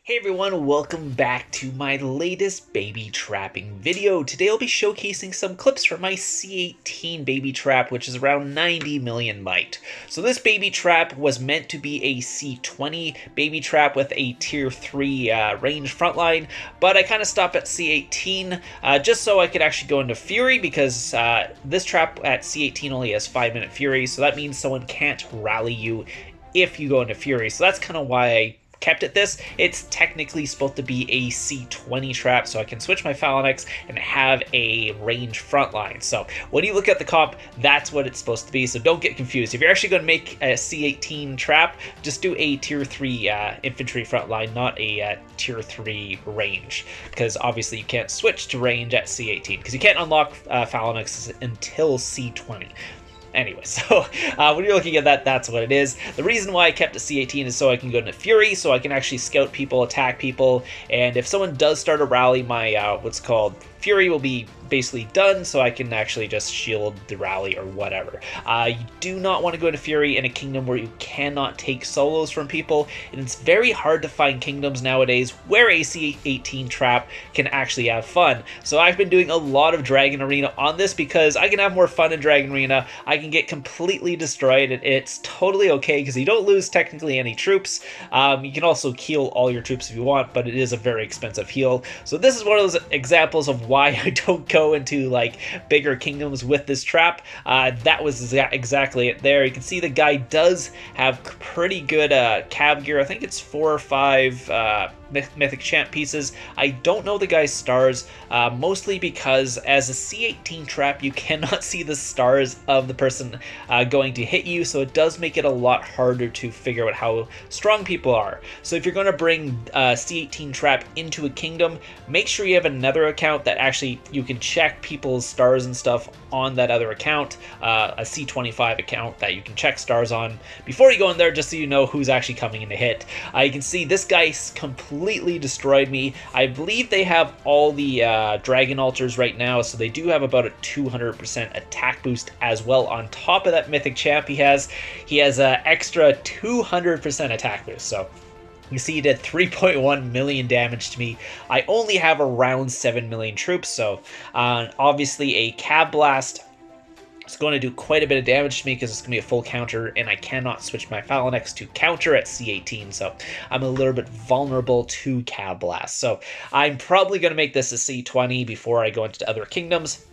Hey everyone, welcome back to my latest baby trapping video. Today I'll be showcasing some clips from my C18 baby trap, which is around 90 million might. So this baby trap was meant to be a C20 baby trap with a tier 3 range frontline, but I kind of stopped at C18 just so I could actually go into Fury, because this trap at C18 only has 5-minute Fury, so that means someone can't rally you if you go into Fury. So that's kind of why I kept it this. It's technically supposed to be a C20 trap, so I can switch my Phalanx and have a range frontline. So when you look at the comp, that's what it's supposed to be, so don't get confused. If you're actually going to make a C18 trap, just do a tier 3 infantry frontline, not a tier 3 range, because obviously you can't switch to range at C18, because you can't unlock Phalanx until C20. Anyway, so when you're looking at that, that's what it is. The reason why I kept a C18 is so I can go into Fury, so I can actually scout people, attack people, and if someone does start a rally, my what's called Fury will be basically done, so I can actually just shield the rally or whatever. You do not want to go into Fury in a kingdom where you cannot take solos from people, and it's very hard to find kingdoms nowadays where a C18 trap can actually have fun. So I've been doing a lot of Dragon Arena on this because I can have more fun in Dragon Arena. I can get completely destroyed, and it's totally okay because you don't lose technically any troops. You can also heal all your troops if you want, but it is a very expensive heal. So this is one of those examples of why I don't go into like bigger kingdoms with this trap. That was exactly it there. You can see the guy does have pretty good cav gear. I think it's 4 or 5 Mythic champ pieces. I don't know the guy's stars, mostly because as a C18 trap you cannot see the stars of the person going to hit you, so it does make it a lot harder to figure out how strong people are. So if you're going to bring C18 trap into a kingdom, make sure you have another account that actually you can check people's stars and stuff on that other account, a C25 account that you can check stars on before you go in there, just so you know who's actually coming in to hit. You can see this guy completely destroyed me. I believe they have all the dragon altars right now, so they do have about a 200% attack boost as well. On top of that mythic champ he has an extra 200% attack boost, so you see he did 3.1 million damage to me. I only have around 7 million troops, so obviously a Cav Blast is going to do quite a bit of damage to me because it's going to be a full counter, and I cannot switch my Phalanx to counter at C18, so I'm a little bit vulnerable to Cav Blast. So I'm probably going to make this a C20 before I go into other kingdoms,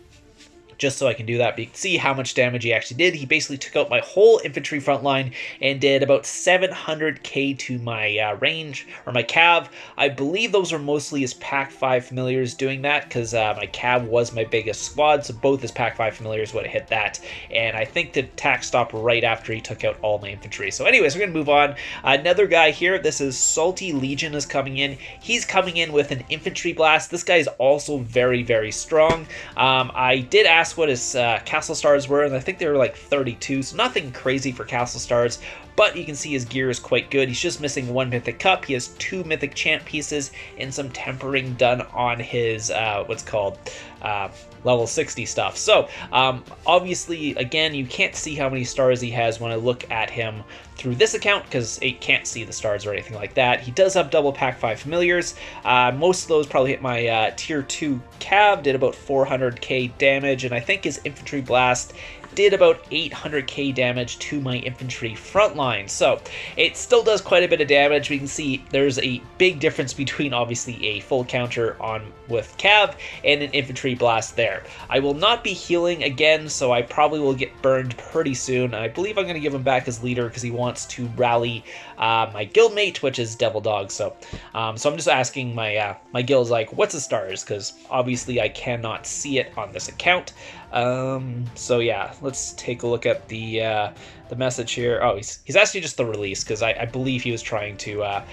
just so I can do that. But you can see how much damage he actually did. He basically took out my whole infantry front line and did about 700k to my range, or my cav. I believe those were mostly his Pack 5 familiars doing that, because my cav was my biggest squad, so both his Pack 5 familiars would have hit that. And I think the attack stopped right after he took out all my infantry. So anyways, we're going to move on. Another guy here, this is Salty Legion, is coming in. He's coming in with an infantry blast. This guy is also very, very strong. I did ask what his castle stars were, and I think they were like 32, so nothing crazy for castle stars, but you can see his gear is quite good. He's just missing 1 mythic cup. He has 2 mythic champ pieces and some tempering done on his what's called level 60 stuff. So obviously, again, you can't see how many stars he has when I look at him through this account, because it can't see the stars or anything like that. He does have double Pack 5 familiars. Most of those probably hit my tier 2 cav, did about 400k damage, and I think his infantry blast did about 800k damage to my infantry frontline. So it still does quite a bit of damage. We can see there's a big difference between obviously a full counter on with cav and an infantry blast there. I will not be healing again, so I probably will get burned pretty soon. I believe I'm going to give him back as leader because he wants to rally my guildmate, which is Devil Dog. So I'm just asking my my guild's like, what's his stars, because obviously I cannot see it on this account. So yeah, let's take a look at the message here. Oh, he's actually just the release, because I believe he was trying to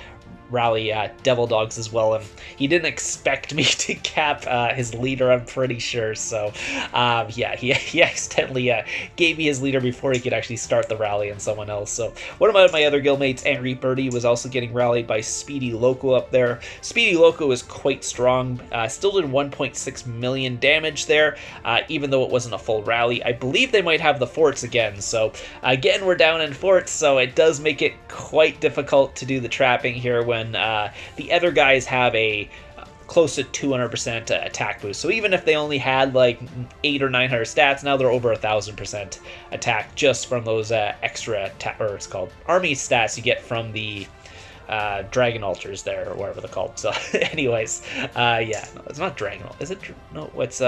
rally Devil Dogs as well, and he didn't expect me to cap his leader, I'm pretty sure. So yeah, he accidentally gave me his leader before he could actually start the rally on someone else. So one of my other guildmates, Angry Birdie, was also getting rallied by Speedy Loco up there. Speedy Loco is quite strong, still did 1.6 million damage there, even though it wasn't a full rally. I believe they might have the forts again, so again we're down in forts, so it does make it quite difficult to do the trapping here when when the other guys have a close to 200% attack boost. So even if they only had like 800 or 900 stats, now they're over 1,000% attack just from those extra or it's called army stats you get from the dragon altars there, or whatever they're called. So anyways, yeah, no, it's not dragon. Is it? No, it's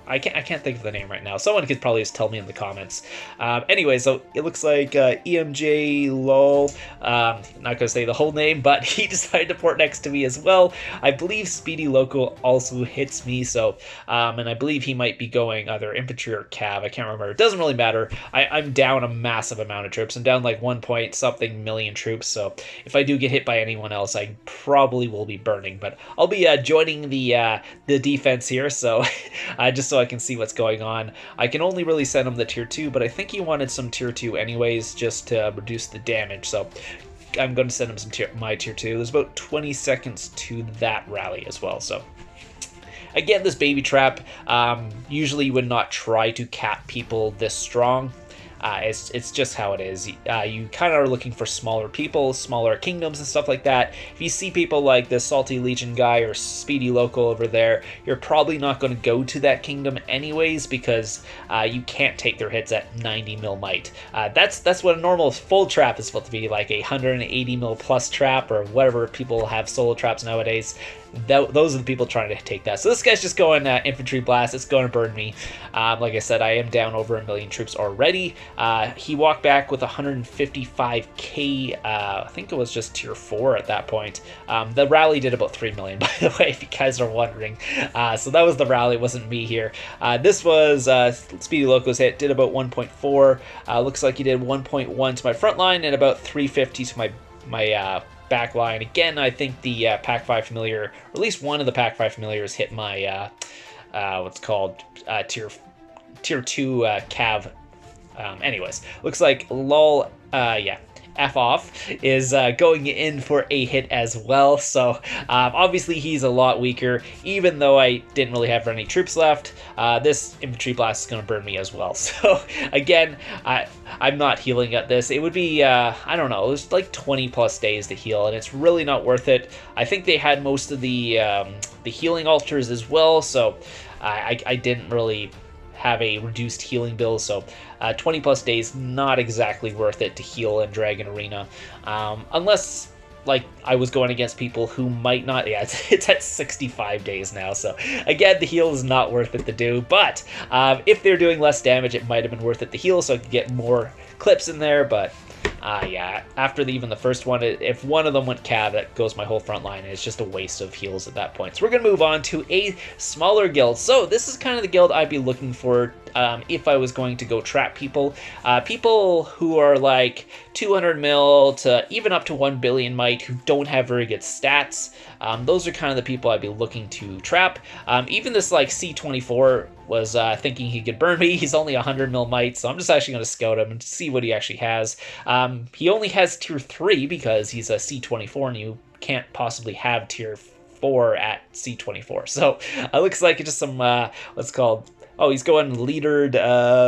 I can't think of the name right now. Someone could probably just tell me in the comments. Anyway, so it looks like EMJ lol. Not gonna say the whole name, but he decided to port next to me as well. I believe Speedy Loco also hits me. So and I believe he might be going either infantry or cav. I can't remember. It doesn't really matter. I'm down a massive amount of troops. I'm down like 1 point something million troops. So if I do get hit by anyone else, I probably will be burning. But I'll be joining the defense here. So just so I can see what's going on. I can only really send him the tier 2, but I think he wanted some tier 2 anyways, just to reduce the damage. So I'm going to send him some my tier 2. There's about 20 seconds to that rally as well. So again, this baby trap, usually you would not try to cap people this strong. It's just how it is. You kind of are looking for smaller people, smaller kingdoms and stuff like that. If you see people like the Salty Legion guy or Speedy Local over there, you're probably not going to go to that kingdom anyways, because you can't take their hits at 90 mil might. That's what a normal full trap is supposed to be, like a 180 mil plus trap, or whatever people have solo traps nowadays. Those are the people trying to take that. So this guy's just going infantry blast. It's going to burn me. Like I said, I am down over 1 million troops already. He walked back with 155k. I think it was just tier 4 at that point. The rally did about 3 million, by the way, if you guys are wondering. So that was the rally. It wasn't me here. This was Speedy Loco's hit. Did about 1.4. Looks like he did 1.1 to my front line and about 350 to my back line. Again, I think the Pack 5 familiar, or at least one of the Pack 5 familiars, hit my what's called tier 2 cav. Anyways, looks like lol, yeah, F off is going in for a hit as well. So obviously he's a lot weaker, even though I didn't really have any troops left. This infantry blast is going to burn me as well. So again, I'm not healing at this. It would be, I don't know, it was like 20 plus days to heal, and it's really not worth it. I think they had most of the healing altars as well, so I didn't really have a reduced healing bill, so 20 plus days, not exactly worth it to heal in Dragon Arena, unless like I was going against people who might not. Yeah, it's at 65 days now, so again, the heal is not worth it to do, but if they're doing less damage, it might have been worth it to heal so I could get more clips in there. But yeah, after even the first one, if one of them went cav, that goes my whole front line, and it's just a waste of heals at that point. So we're going to move on to a smaller guild. So this is kind of the guild I'd be looking for if I was going to go trap people. People who are like 200 mil to even up to 1 billion might, who don't have very good stats. Those are kind of the people I'd be looking to trap. Even this like C24 was thinking he could burn me. He's only 100 mil might, so I'm just actually going to scout him and see what he actually has. He only has tier 3 because he's a C24, and you can't possibly have tier 4 at C24. So it looks like it's just some, what's called, oh, he's going leadered,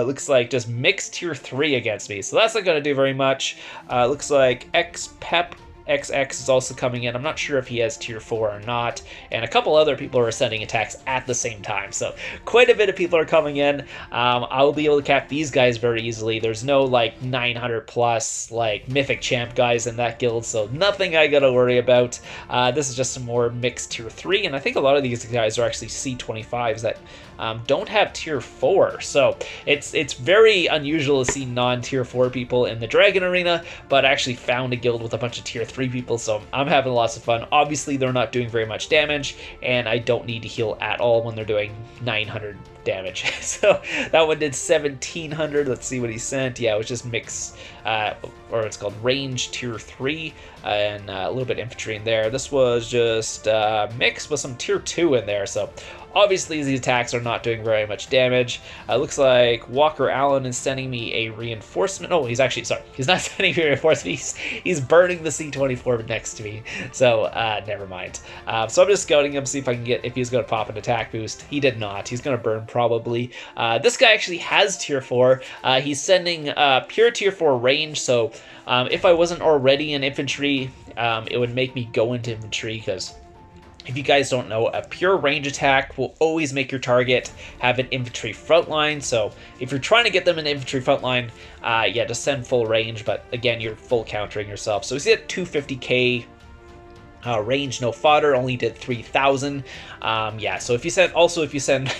looks like just mixed tier 3 against me. So that's not going to do very much. Looks like XPEP XX is also coming in. I'm not sure if he has tier 4 or not, and a couple other people are sending attacks at the same time, so quite a bit of people are coming in. I'll be able to cap these guys very easily. There's no like 900 plus like Mythic champ guys in that guild, so nothing I gotta worry about. This is just some more mixed tier 3, and I think a lot of these guys are actually C25s that don't have tier 4, so it's very unusual to see non-tier 4 people in the Dragon Arena, but I actually found a guild with a bunch of tier 3 people, so I'm having lots of fun. Obviously they're not doing very much damage, and I don't need to heal at all when they're doing 900 damage. So that one did 1700. Let's see what he sent. Yeah, it was just mix, or it's called range tier 3, and a little bit infantry in there. This was just mixed with some tier 2 in there, so Obviously, these attacks are not doing very much damage. Looks like Walker Allen is sending me a reinforcement. Oh, he's actually, sorry, he's not sending me a reinforcement. He's burning the C-24 next to me. So, never mind. So I'm just scouting him, see if I can get, if he's going to pop an attack boost. He did not. He's going to burn probably. This guy actually has tier 4. He's sending pure tier 4 range. So if I wasn't already in infantry, it would make me go into infantry because if you guys don't know, a pure range attack will always make your target have an infantry front line. So if you're trying to get them an infantry front line, yeah, just send full range. But again, you're full countering yourself. So he's at 250k range, no fodder, only did 3,000. Yeah, so if you send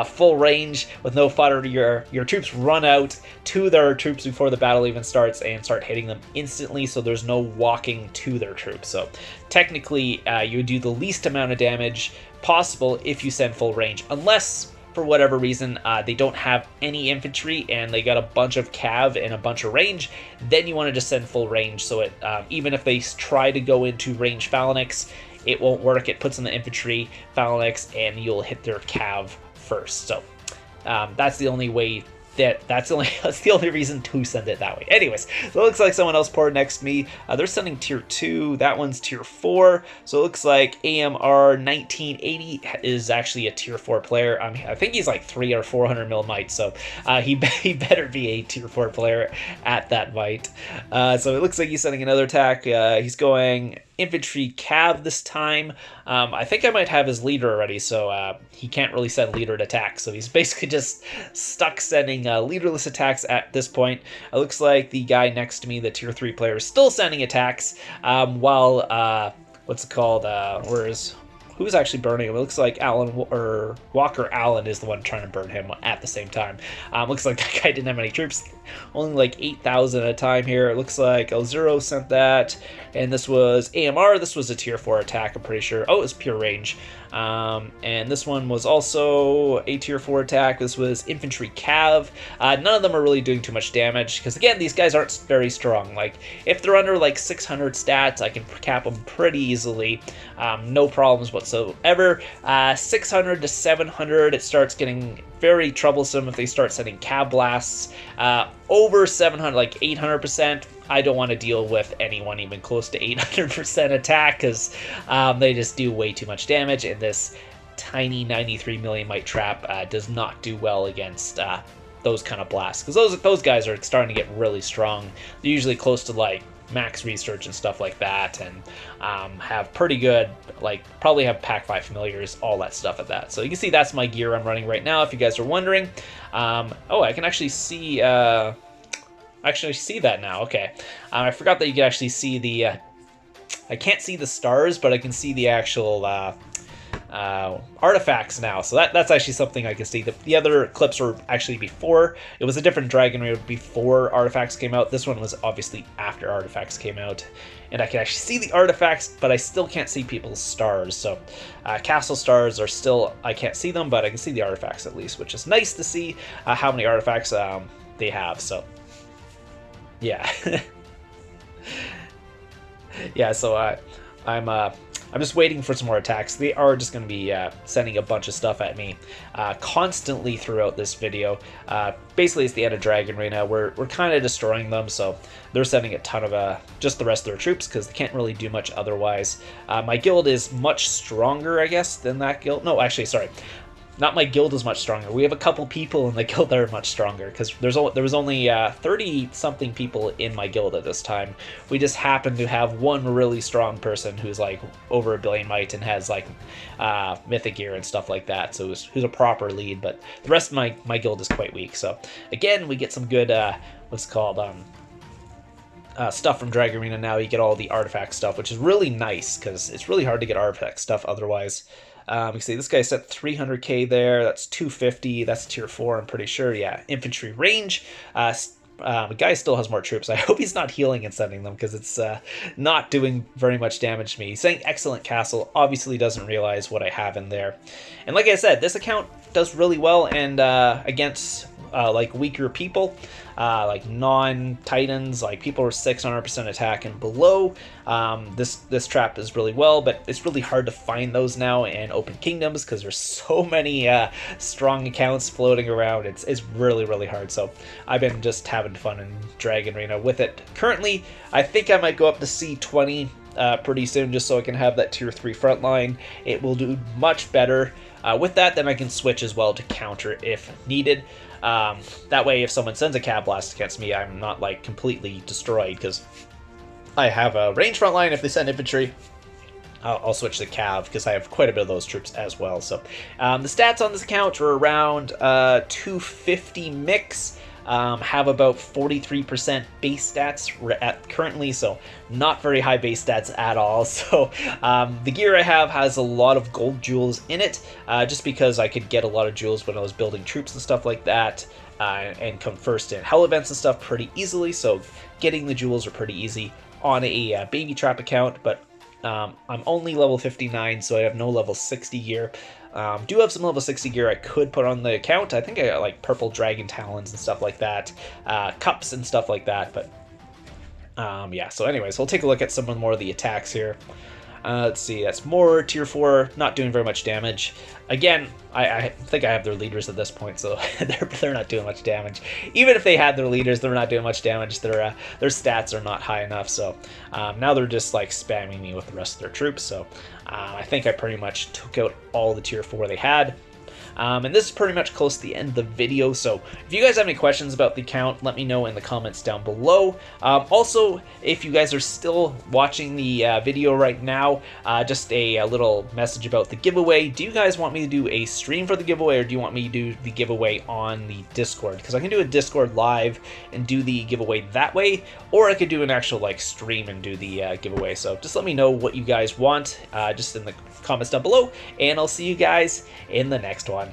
full range with no fodder, your troops run out to their troops before the battle even starts and start hitting them instantly, so there's no walking to their troops. So technically, you would do the least amount of damage possible if you send full range, unless for whatever reason they don't have any infantry and they got a bunch of cav and a bunch of range. Then you want to just send full range, so it even if they try to go into range phalanx, it won't work. It puts in the infantry phalanx and you'll hit their cav first. So that's the only way. That's the only reason to send it that way. Anyways, so it looks like someone else poured next to me. They're sending tier 2. That one's tier 4. So it looks like AMR 1980 is actually a tier 4 player. I mean, I think he's like 300 or 400 mil might. So he better be a tier 4 player at that might. So it looks like he's sending another attack. He's going infantry cav this time. I think I might have his leader already, so he can't really send leadered attacks. So he's basically just stuck sending leaderless attacks at this point. It looks like the guy next to me, the tier 3 player, is still sending attacks while what's it called? Who's actually burning him? It looks like Walker Allen is the one trying to burn him at the same time. Looks like that guy didn't have any troops. Only like 8,000 at a time here. It looks like El0 sent that. And this was AMR. This was a tier 4 attack, I'm pretty sure. Oh, it was pure range. And this one was also a tier 4 attack. This was infantry cav. None of them are really doing too much damage because, again, these guys aren't very strong. Like, if they're under like 600 stats, I can cap them pretty easily. No problems whatsoever. 600 to 700, it starts getting very troublesome if they start sending cav blasts. Over 700, like 800%, I don't want to deal with anyone even close to 800% attack because they just do way too much damage, and this tiny 93 million might trap does not do well against those kind of blasts, because those guys are starting to get really strong. They're usually close to like max research and stuff like that, and have pretty good, like, probably have pack 5 familiars, all that stuff at that. So you can see that's my gear I'm running right now, if you guys are wondering. Oh, I can actually see that now. Okay, I forgot that you can actually see the I can't see the stars, but I can see the actual artifacts now, so that's actually something I can see. The other clips were actually before. It was a different dragon raid before artifacts came out. This one was obviously after artifacts came out, and I can actually see the artifacts, but I still can't see people's stars. So castle stars are still, I can't see them, but I can see the artifacts at least, which is nice to see how many artifacts they have. So yeah. Yeah, so I'm just waiting for some more attacks. They are just going to be sending a bunch of stuff at me constantly throughout this video. Basically, it's the end of Dragon Arena. We're kind of destroying them, so they're sending a ton of just the rest of their troops because they can't really do much otherwise. My guild is much stronger, I guess, than that guild. No, actually, sorry. Not my guild is much stronger. We have a couple people in the guild that are much stronger because there was only 30-something people in my guild at this time. We just happen to have one really strong person who's like over 1 billion might and has like mythic gear and stuff like that. So who's a proper lead, but the rest of my guild is quite weak. So again, we get some good what's it called stuff from Dragon Arena now. You get all the artifact stuff, which is really nice because it's really hard to get artifact stuff otherwise. You can see this guy set 300k there. That's 250. That's tier 4, I'm pretty sure. Yeah, infantry range. The guy still has more troops. I hope he's not healing and sending them because it's not doing very much damage to me. He's saying excellent castle. Obviously doesn't realize what I have in there. And like I said, this account does really well and against like weaker people, like non-titans, like people who are 600% attack and below. This trap is really well, but it's really hard to find those now in Open Kingdoms because there's so many strong accounts floating around. It's really hard. So I've been just having fun in Dragon Arena with it. Currently, I think I might go up to C20 pretty soon, just so I can have that tier 3 frontline. It will do much better. With that, then I can switch as well to counter if needed. That way, if someone sends a Cav Blast against me, I'm not like completely destroyed, because I have a range frontline. If they send infantry, I'll switch to Cav, because I have quite a bit of those troops as well. So the stats on this account are around 250 mix. Have about 43% base stats at currently, so not very high base stats at all. So the gear I have has a lot of gold jewels in it, just because I could get a lot of jewels when I was building troops and stuff like that, and come first in hell events and stuff pretty easily. So getting the jewels are pretty easy on a baby trap account, but I'm only level 59, so I have no level 60 gear. Do have some level 60 gear I could put on the account. I think I got like purple dragon talons and stuff like that, cups and stuff like that, but yeah. So anyways, we'll take a look at some more of the attacks here. Let's see, that's more tier 4, not doing very much damage. Again, I think I have their leaders at this point, so they're not doing much damage. Even if they had their leaders, they're not doing much damage. Their stats are not high enough, so now they're just like spamming me with the rest of their troops. So I think I pretty much took out all the tier 4 they had. And this is pretty much close to the end of the video, so if you guys have any questions about the account, let me know in the comments down below. Also, if you guys are still watching the video right now, just a little message about the giveaway. Do you guys want me to do a stream for the giveaway, or do you want me to do the giveaway on the Discord? Because I can do a Discord live and do the giveaway that way, or I could do an actual like stream and do the giveaway. So just let me know what you guys want, just in the comments down below, and I'll see you guys in the next one.